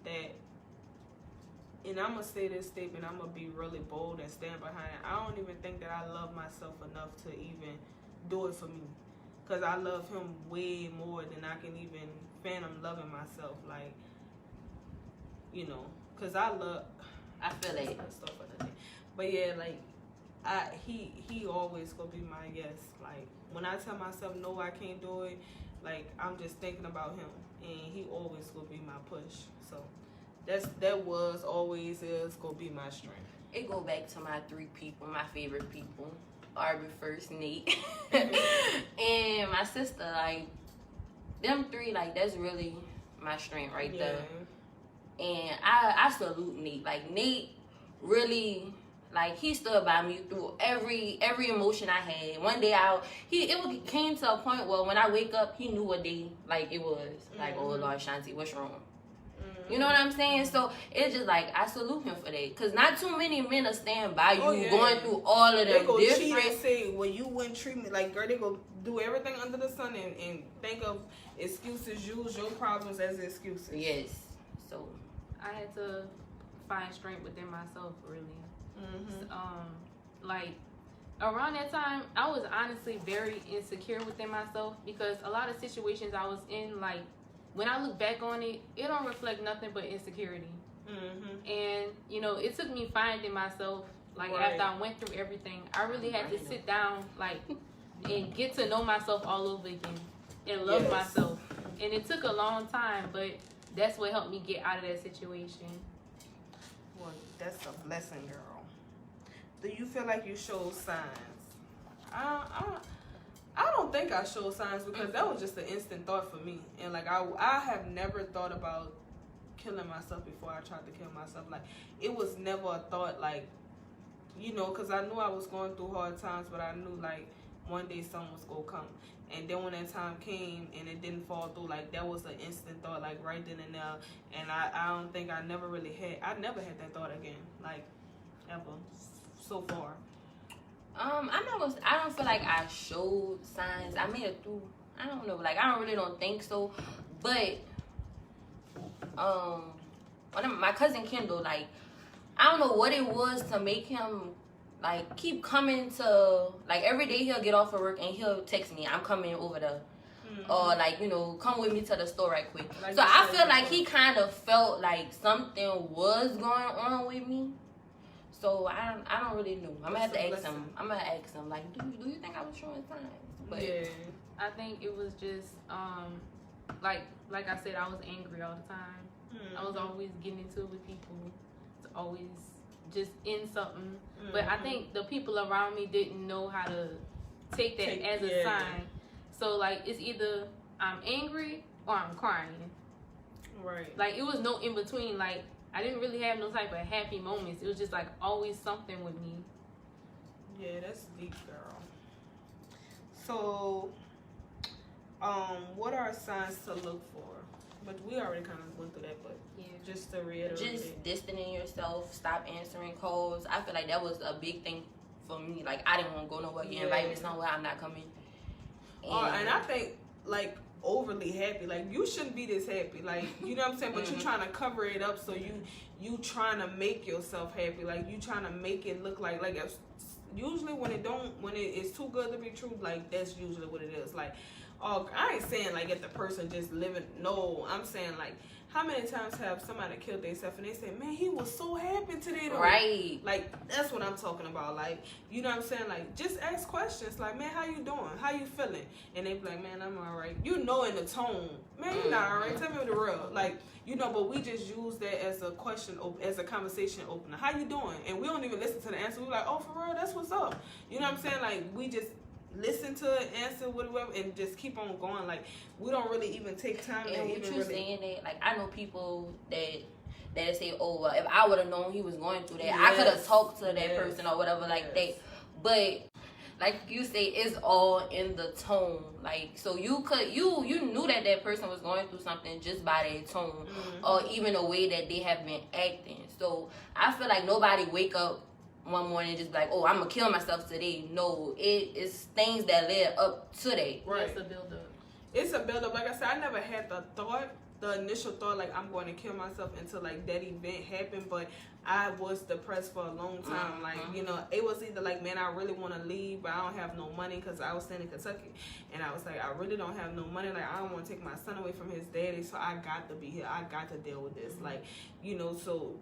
that. And I'm going to say this statement, I'm going to be really bold and stand behind it. I don't even think that I love myself enough to even do it for me. Because I love him way more than I can even fathom loving myself. Like, you know, because I feel like stuff other day. But yeah, like, he always going to be my yes. Like, when I tell myself, no, I can't do it, like, I'm just thinking about him. And he always going to be my push. So. That was always is gonna be my strength. It go back to my three people, my favorite people. Arby first, Nate, and my sister. Like, them three, like, that's really my strength right there. And I salute Nate. Like, Nate really, like, he stood by me through every emotion I had. One day it came to a point where when I wake up, he knew what day like it was. Like, oh Lord, Shanti, what's wrong? You know what I'm saying? So it's just like, I salute him for that. Because not too many men are stand by you going through all of them they go different. Cheat and say, well, you wouldn't treat me like, girl, they go do everything under the sun and think of excuses, use your problems as excuses. Yes. So I had to find strength within myself, really. Like around that time, I was honestly very insecure within myself because a lot of situations I was in, like when I look back on it, it don't reflect nothing but insecurity. And you know, it took me finding myself. Like after I went through everything, I really had to sit down, like, and get to know myself all over again and love myself. And it took a long time, but that's what helped me get out of that situation. Well, that's a blessing, girl. Do you feel like you showed signs? I don't think I showed signs because that was just an instant thought for me. And like I have never thought about killing myself before I tried to kill myself. Like it was never a thought, like, you know, because I knew I was going through hard times, but I knew like one day something was gonna come. And then when that time came and it didn't fall through, like that was an instant thought, like right then and there. And I don't think I never had that thought again, like ever so far. I don't feel like I showed signs. I made it through. I don't know. Like I don't think so. But my cousin Kendall, like I don't know what it was to make him like keep coming to, like every day he'll get off of work and he'll text me, I'm coming over there. Or like, you know, come with me to the store right quick. Like so I feel like he kind of felt like something was going on with me. So I don't really know. I'm gonna have to ask him. I'm gonna ask him like, do you think I was showing signs? But yeah, I think it was just like I said, I was angry all the time. I was always getting into it with people. It's always just in something. But I think the people around me didn't know how to take that as a sign. So like it's either I'm angry or I'm crying. Right. Like it was no in between. Like I didn't really have no type of happy moments. It was just like always something with me. Yeah, that's deep, girl. So, what are signs to look for? But we already kind of went through that, but just to reiterate. Just distancing yourself, stop answering calls. I feel like that was a big thing for me. Like I didn't want to go nowhere. You invite me somewhere, I'm not coming. And I think like overly happy, like you shouldn't be this happy, like you know what I'm saying, but you're trying to cover it up, so you trying to make yourself happy, like you trying to make it look like usually when it is too good to be true, like that's usually what it is. Like, oh, I ain't saying like if the person just living, no, I'm saying like how many times have somebody killed themselves and they say, man, he was so happy today though. Right. Like that's what I'm talking about. Like, you know what I'm saying? Like just ask questions like, man, how you doing? How you feeling? And they be like, man, I'm all right. You know in the tone, man, you not all right. Tell me the real. Like, you know, but we just use that as a question, as a conversation opener. How you doing? And we don't even listen to the answer. We're like, oh, for real, that's what's up. You know what I'm saying? Like we just listen to it, answer whatever, and just keep on going. Like we don't really even take time. And what you saying that, like I know people that say, oh, well, if I would have known he was going through that, I could have talked to that person or whatever like that. But like you say, it's all in the tone. Like so you knew that person was going through something just by their tone or even the way that they have been acting. So I feel like nobody wake up one morning and just be like, oh, I'm gonna kill myself today. No, it is things that led up to that. Right. It's a build up. It's a build up. Like I said, I never had the initial thought like I'm going to kill myself until like that event happened. But I was depressed for a long time. Like, you know, it was either like, man, I really want to leave, but I don't have no money because I was staying in Kentucky. And I was like, I really don't have no money. Like, I don't want to take my son away from his daddy. So I got to be here. I got to deal with this. Like, you know, so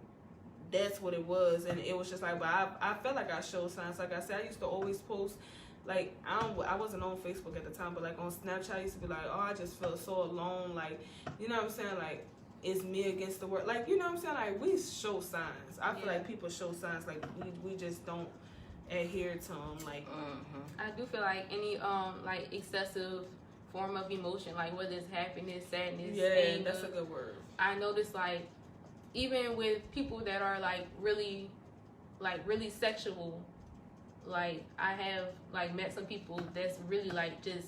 that's what it was. And it was just like, but I felt like I showed signs. Like I said, I used to always post, like, I wasn't on Facebook at the time, but like on Snapchat, I used to be like, oh, I just felt so alone. Like, you know what I'm saying? Like, it's me against the world. Like, you know what I'm saying? Like, we show signs. I feel like people show signs. Like, we just don't adhere to them. Like, I do feel like any like excessive form of emotion, like whether it's happiness, sadness, anger, that's a good word. I noticed like even with people that are like really sexual, like I have like met some people that's really like just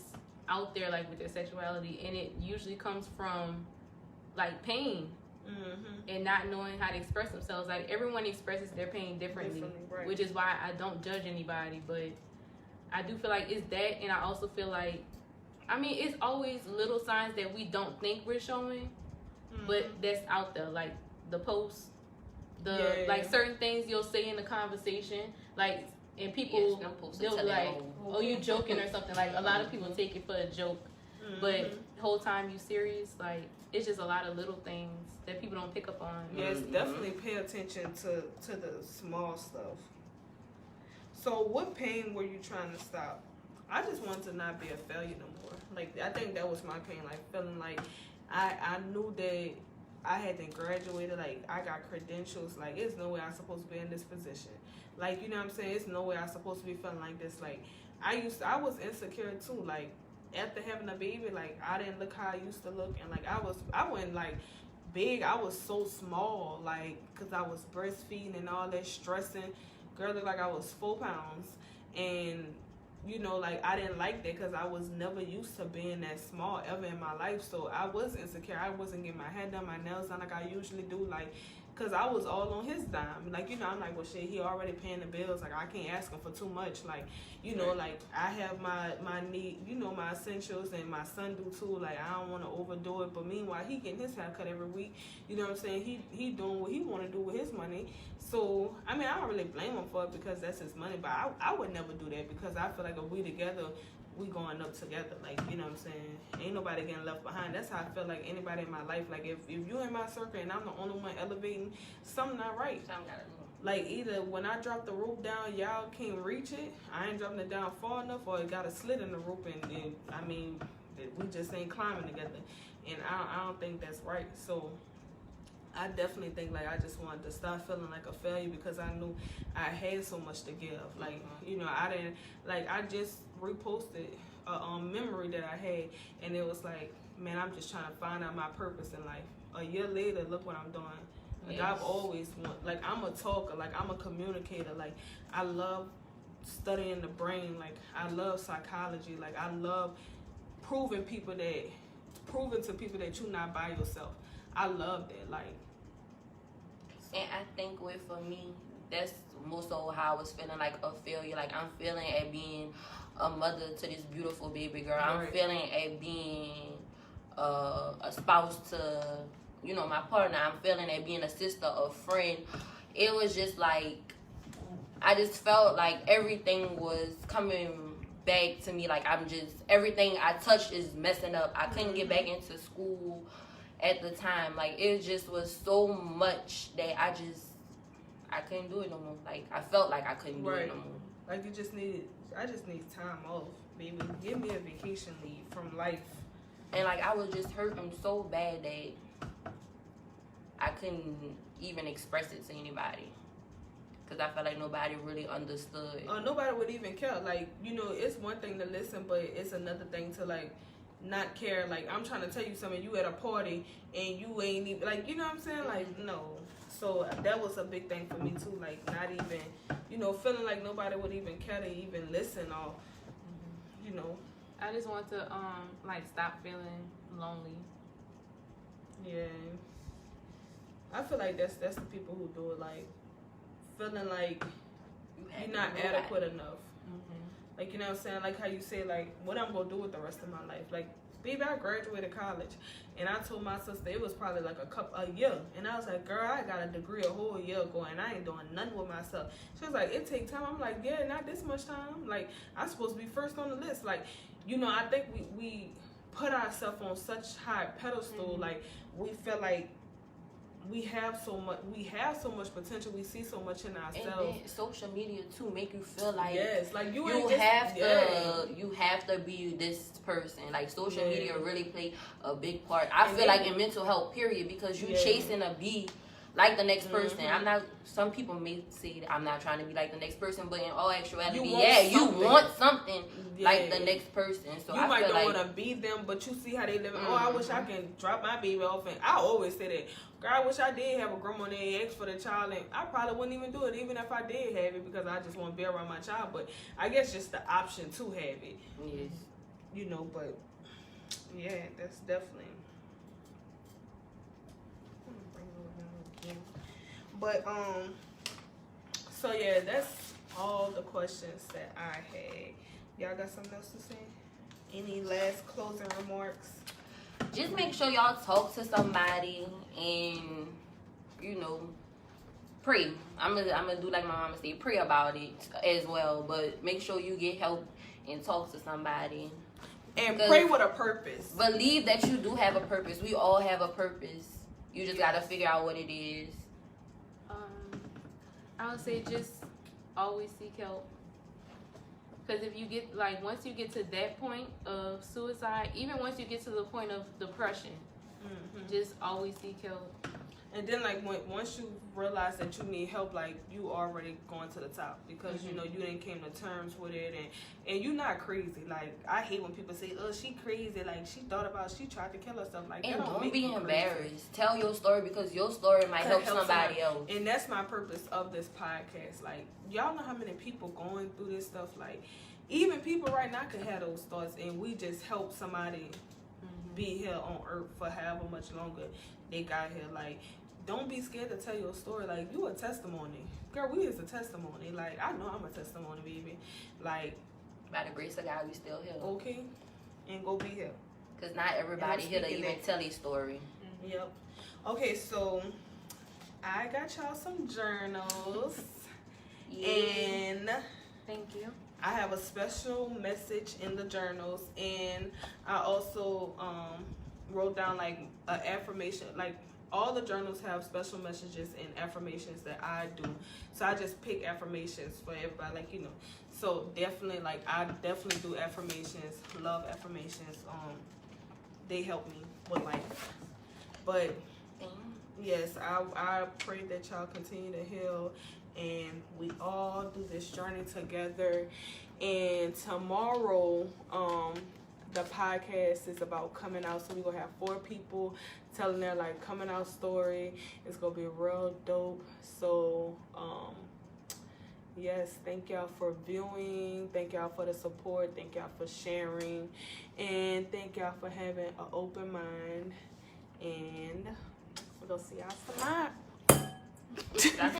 out there like with their sexuality, and it usually comes from like pain and not knowing how to express themselves. Like everyone expresses their pain differently, right. Which is why I don't judge anybody, but I do feel like it's that. And I also feel like, I mean, it's always little signs that we don't think we're showing, but that's out there. Like the posts, Yeah. certain things you'll say in the conversation, like, and people they'll be like, "Oh, you joking" or something. Like, a lot of people take it for a joke, but the whole time you serious. Like, it's just a lot of little things that people don't pick up on. Yes, definitely pay attention to the small stuff. So, what pain were you trying to stop? I just wanted to not be a failure no more. Like, I think that was my pain. Like, feeling like I knew that I hadn't graduated. Like, I got credentials. Like, there's no way I'm supposed to be in this position. Like, you know what I'm saying? It's no way I'm supposed to be feeling like this. Like, I was insecure too. Like, after having a baby, like, I didn't look how I used to look. And, like, I wasn't, like, big. I was so small. Like, because I was breastfeeding and all that stressing. Girl, looked like I was 4 pounds. And, you know, like, I didn't like that because I was never used to being that small ever in my life. So I was insecure. I wasn't getting my hair done, my nails done like I usually do. Like, because I was all on his dime. Like, you know, I'm like, well, shit, he already paying the bills. Like, I can't ask him for too much. Like, you know, like, I have my need, you know, my essentials, and my son do too. Like, I don't want to overdo it. But meanwhile, he getting his haircut every week. You know what I'm saying? He doing what he want to do with his money. So, I mean, I don't really blame him for it because that's his money. But I would never do that because I feel like if we together, we going up together. Like, you know what I'm saying? Ain't nobody getting left behind. That's how I feel like anybody in my life. Like, if you in my circle and I'm the only one elevating, something not right. Like, either when I drop the rope down, y'all can't reach it. I ain't dropping it down far enough, or it got a slit in the rope, and I mean, we just ain't climbing together. And I don't think that's right. So, I definitely think, like, I just wanted to stop feeling like a failure because I knew I had so much to give. Like, you know, I didn't, like, I just reposted a memory that I had, and it was like, man, I'm just trying to find out my purpose in life. A year later, look what I'm doing. Like, yes. I've always like, I'm a talker, like, I'm a communicator. Like, I love studying the brain. Like, I love psychology. Like, I love proving to people that you're not by yourself. I love that. Like, and I think for me, that's more so how I was feeling like a failure. Like, I'm feeling at being a mother to this beautiful baby girl. I'm feeling at being a spouse to, you know, my partner. I'm feeling at being a sister, a friend. It was just like, I just felt like everything was coming back to me. Like, everything I touched is messing up. I couldn't get back into school at the time. Like, it just was so much that I couldn't do it no more. Like, I felt like I couldn't do it no more. Like, I just need time off, baby. Give me a vacation leave from life. And, like, I was just hurting so bad that I couldn't even express it to anybody. Because I felt like nobody really understood. Nobody would even care. Like, you know, it's one thing to listen, but it's another thing to, like, not care. Like, I'm trying to tell you something, you at a party and you ain't even, like, you know what I'm saying? Like, no. So that was a big thing for me too. Like, not even, you know, feeling like nobody would even care to even listen, or, you know. I just want to like, stop feeling lonely. Yeah. I feel like that's the people who do it, like, feeling like you're not adequate enough. Like, you know what I'm saying? Like how you say, like, what I'm going to do with the rest of my life. Like, baby, I graduated college. And I told my sister it was probably like a year. And I was like, girl, I got a degree a whole year ago, and I ain't doing nothing with myself. She was like, it take time. I'm like, yeah, not this much time. Like, I'm supposed to be first on the list. Like, you know, I think we put ourselves on such high pedestal. Like, we feel like we have so much potential. We see so much in ourselves. And then social media too make you feel like, yes, like you have to be this person. Like, social media really play a big part. I feel like in mental health, period, because you chasing to be like the next person. Some people may say that I'm not trying to be like the next person, but in all actuality, you want something like the next person. So you I might feel don't like, want to be them, but you see how they live. Oh, I wish I can drop my baby off. And I always say that, girl, I wish I did have a grandma and they asked for the child, and I probably wouldn't even do it, even if I did have it, because I just want to be around my child. But I guess just the option to have it. Yes. You know, but yeah, that's definitely. But so yeah, that's all the questions that I had. Y'all got something else to say? Any last closing remarks? Just make sure y'all talk to somebody and you know, pray. I'm gonna do like my mama say, pray about it as well. But make sure you get help and talk to somebody. And pray with a purpose. Believe that you do have a purpose. We all have a purpose. You just gotta figure out what it is. I would say just always seek help. Because if you get, like, once you get to that point of suicide, even once you get to the point of depression, just always seek help. And then, like, once you realize that you need help, like, you already going to the top because, you know, you didn't came to terms with it. And you're not crazy. Like, I hate when people say, oh, she crazy. Like, she tried to kill herself. Like, and that don't be embarrassed. Crazy. Tell your story because your story might help somebody else. And that's my purpose of this podcast. Like, y'all know how many people going through this stuff. Like, even people right now can have those thoughts, and we just help somebody be here on earth for however much longer they got here. Like, don't be scared to tell your story. Like, you a testimony. Girl, we is a testimony. Like, I know I'm a testimony, baby. Like, by the grace of God, we still here. Okay. And go be here. Because not everybody here to even tell their story. Yep. Okay, so I got y'all some journals. And thank you. I have a special message in the journals. And I also wrote down, like, an affirmation. Like, all the journals have special messages and affirmations that I do. So I just pick affirmations for everybody, like, you know. So definitely, like, I definitely do affirmations, love affirmations. They help me with life. But yes, I pray that y'all continue to heal and we all do this journey together. And tomorrow, the podcast is about coming out, so we're gonna have 4 people telling their, like, coming out story. It's gonna be real dope. So yes, thank y'all for viewing, thank y'all for the support, thank y'all for sharing, and thank y'all for having an open mind. And we're gonna see y'all tomorrow.